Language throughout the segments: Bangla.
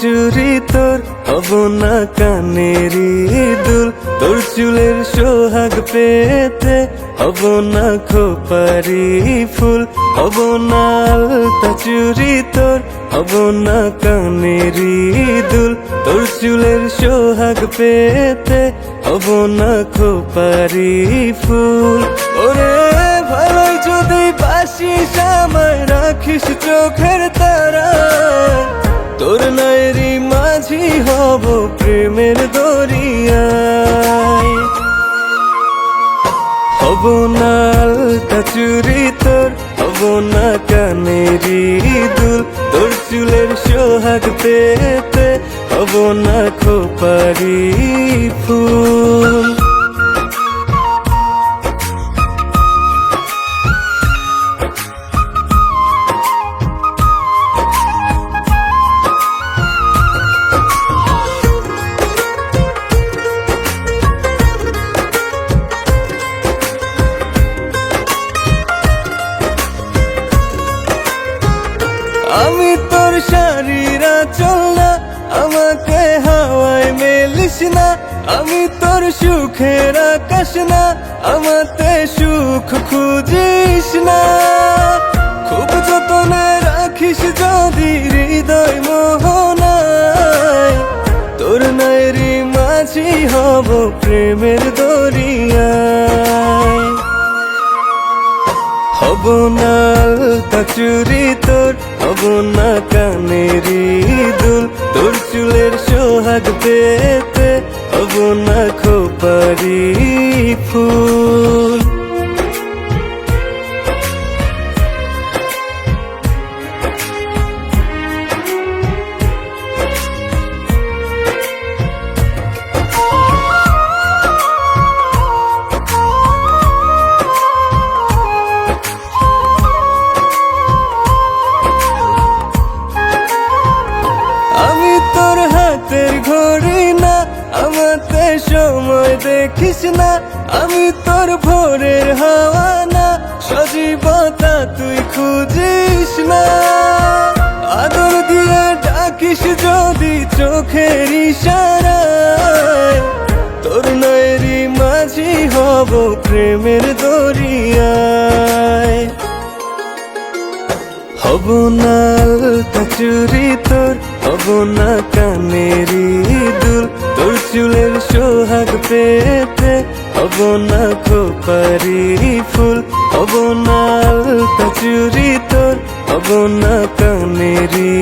চুরি তোর, হব না কানেরই দুল। তোর চুলের সোহাগ পেতে হব না খোপারি ফুল। হব না আলতা চুরি তোর, হব না কানেরই দুল। তোর চুলের সোহাগ পেতে হব না খোপারি ফুল। ওরে ভালোই যদি বাসিস আমায়, রাখিস চোখের তারা। তোর নায়েরই মাঝি হব প্রেমের দরিয়ায়। হব না আলতা চুরি তোর, হব না কানেরই দুল। তোর চুলের সোহাগ পেতে হব না খোপারি ফুল। আমি তোর শাড়ির আঁচল না, আমাকে হাওয়ায় মেলিস না। আমি তোর সুখের আকাশ না, আমাতে সুখ খুঁজিস না। খুব যতনে রাখিস যদি হৃদয় মোহনায়। তোর নায়েরই মাঝি হব প্রেমের দরিয়ায়। হব না আলতা চুরি তোর, হব না কানেরই দুল। তোর চুলের সোহাগ পেতে হব না খোপারি ফুল। তোর হাতের ঘড়ি না, আমাতে সময় দেখিস না। আমি তোর ভোরের হাওয়া না, সজীবতা তুই খুঁজিস না। আদর দিয়ে ডাকিস যদি চোখের ইশারায়। তোর নায়েরই মাঝি হব প্রেমের দরিয়ায়। হব না আলতা চুরি তোর, হব না কানেরই দুল। তোর চুলের সোহাগ পেতে হব না খোপারি ফুল। হব না আলতা চুরি তোর, হব না কানেরই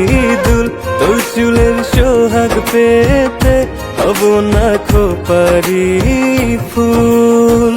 দুল। তোর চুলের সোহাগ পেতে হব না খোপারি ফুল।